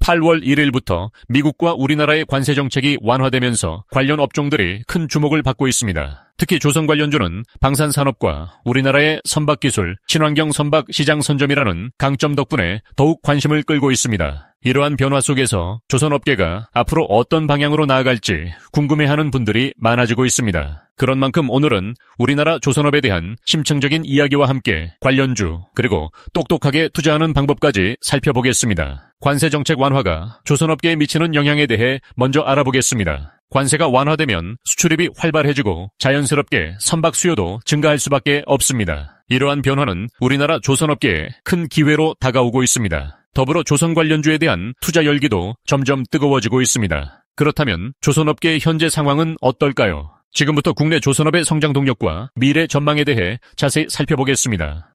8월 1일부터 미국과 우리나라의 관세 정책이 완화되면서 관련 업종들이 큰 주목을 받고 있습니다. 특히 조선 관련주는 방산산업과 우리나라의 선박기술, 친환경 선박 시장 선점이라는 강점 덕분에 더욱 관심을 끌고 있습니다. 이러한 변화 속에서 조선업계가 앞으로 어떤 방향으로 나아갈지 궁금해하는 분들이 많아지고 있습니다. 그런 만큼 오늘은 우리나라 조선업에 대한 심층적인 이야기와 함께 관련주 그리고 똑똑하게 투자하는 방법까지 살펴보겠습니다. 관세 정책 완화가 조선업계에 미치는 영향에 대해 먼저 알아보겠습니다. 관세가 완화되면 수출입이 활발해지고 자연스럽게 선박 수요도 증가할 수밖에 없습니다. 이러한 변화는 우리나라 조선업계에 큰 기회로 다가오고 있습니다. 더불어 조선 관련주에 대한 투자 열기도 점점 뜨거워지고 있습니다. 그렇다면 조선업계의 현재 상황은 어떨까요? 지금부터 국내 조선업의 성장 동력과 미래 전망에 대해 자세히 살펴보겠습니다.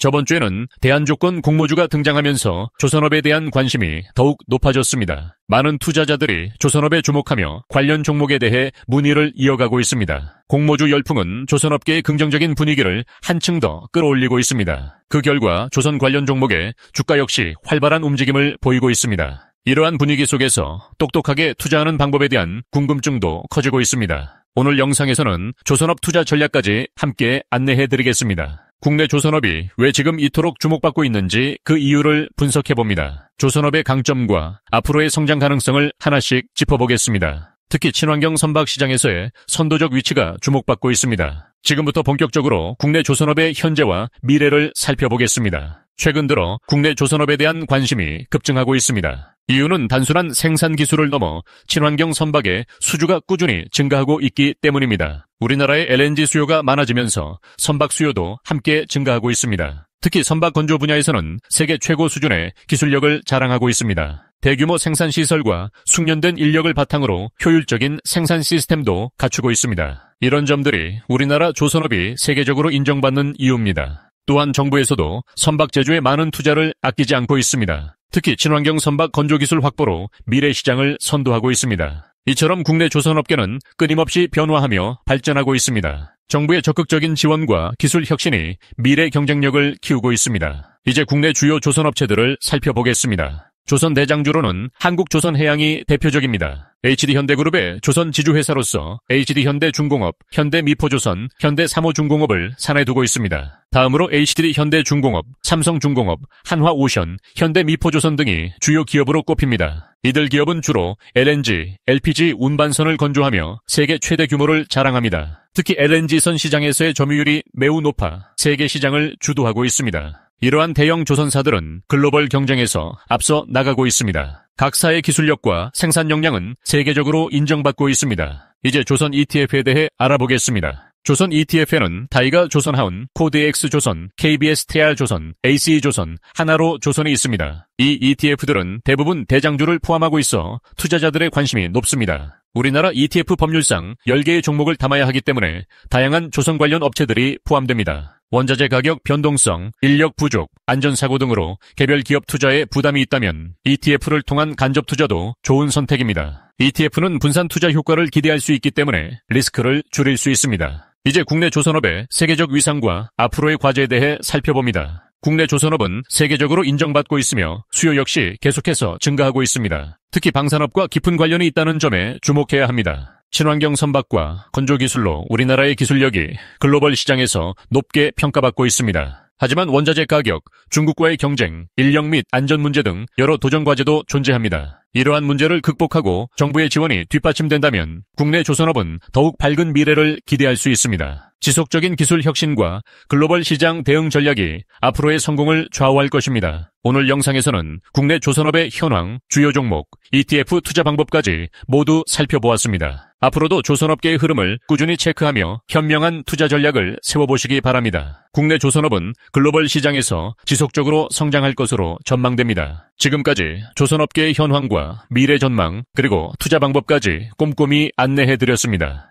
저번 주에는 대안조건 공모주가 등장하면서 조선업에 대한 관심이 더욱 높아졌습니다. 많은 투자자들이 조선업에 주목하며 관련 종목에 대해 문의를 이어가고 있습니다. 공모주 열풍은 조선업계의 긍정적인 분위기를 한층 더 끌어올리고 있습니다. 그 결과 조선 관련 종목의 주가 역시 활발한 움직임을 보이고 있습니다. 이러한 분위기 속에서 똑똑하게 투자하는 방법에 대한 궁금증도 커지고 있습니다. 오늘 영상에서는 조선업 투자 전략까지 함께 안내해드리겠습니다. 국내 조선업이 왜 지금 이토록 주목받고 있는지 그 이유를 분석해봅니다. 조선업의 강점과 앞으로의 성장 가능성을 하나씩 짚어보겠습니다. 특히 친환경 선박 시장에서의 선도적 위치가 주목받고 있습니다. 지금부터 본격적으로 국내 조선업의 현재와 미래를 살펴보겠습니다. 최근 들어 국내 조선업에 대한 관심이 급증하고 있습니다. 이유는 단순한 생산 기술을 넘어 친환경 선박의 수주가 꾸준히 증가하고 있기 때문입니다. 우리나라의 LNG 수요가 많아지면서 선박 수요도 함께 증가하고 있습니다. 특히 선박 건조 분야에서는 세계 최고 수준의 기술력을 자랑하고 있습니다. 대규모 생산 시설과 숙련된 인력을 바탕으로 효율적인 생산 시스템도 갖추고 있습니다. 이런 점들이 우리나라 조선업이 세계적으로 인정받는 이유입니다. 또한 정부에서도 선박 제조에 많은 투자를 아끼지 않고 있습니다. 특히 친환경 선박 건조 기술 확보로 미래 시장을 선도하고 있습니다. 이처럼 국내 조선업계는 끊임없이 변화하며 발전하고 있습니다. 정부의 적극적인 지원과 기술 혁신이 미래 경쟁력을 키우고 있습니다. 이제 국내 주요 조선업체들을 살펴보겠습니다. 조선 대장주로는 한국조선해양이 대표적입니다. HD현대그룹의 조선 지주회사로서 HD현대중공업, 현대미포조선, 현대삼호중공업을 산하에 두고 있습니다. 다음으로 HD현대중공업, 삼성중공업, 한화오션, 현대미포조선 등이 주요 기업으로 꼽힙니다. 이들 기업은 주로 LNG, LPG 운반선을 건조하며 세계 최대 규모를 자랑합니다. 특히 LNG선 시장에서의 점유율이 매우 높아 세계 시장을 주도하고 있습니다. 이러한 대형 조선사들은 글로벌 경쟁에서 앞서 나가고 있습니다. 각사의 기술력과 생산 역량은 세계적으로 인정받고 있습니다. 이제 조선 ETF에 대해 알아보겠습니다. 조선 ETF에는 다이가 조선하운, 코드X 조선, KBS TR 조선, ACE 조선, 하나로 조선이 있습니다. 이 ETF들은 대부분 대장주를 포함하고 있어 투자자들의 관심이 높습니다. 우리나라 ETF 법률상 10개의 종목을 담아야 하기 때문에 다양한 조선 관련 업체들이 포함됩니다. 원자재 가격 변동성, 인력 부족, 안전사고 등으로 개별 기업 투자에 부담이 있다면 ETF를 통한 간접 투자도 좋은 선택입니다. ETF는 분산 투자 효과를 기대할 수 있기 때문에 리스크를 줄일 수 있습니다. 이제 국내 조선업의 세계적 위상과 앞으로의 과제에 대해 살펴봅니다. 국내 조선업은 세계적으로 인정받고 있으며 수요 역시 계속해서 증가하고 있습니다. 특히 방산업과 깊은 관련이 있다는 점에 주목해야 합니다. 친환경 선박과 건조 기술로 우리나라의 기술력이 글로벌 시장에서 높게 평가받고 있습니다. 하지만 원자재 가격, 중국과의 경쟁, 인력 및 안전 문제 등 여러 도전 과제도 존재합니다. 이러한 문제를 극복하고 정부의 지원이 뒷받침된다면 국내 조선업은 더욱 밝은 미래를 기대할 수 있습니다. 지속적인 기술 혁신과 글로벌 시장 대응 전략이 앞으로의 성공을 좌우할 것입니다. 오늘 영상에서는 국내 조선업의 현황, 주요 종목, ETF 투자 방법까지 모두 살펴보았습니다. 앞으로도 조선업계의 흐름을 꾸준히 체크하며 현명한 투자 전략을 세워보시기 바랍니다. 국내 조선업은 글로벌 시장에서 지속적으로 성장할 것으로 전망됩니다. 지금까지 조선업계의 현황과 미래 전망 그리고 투자 방법까지 꼼꼼히 안내해드렸습니다.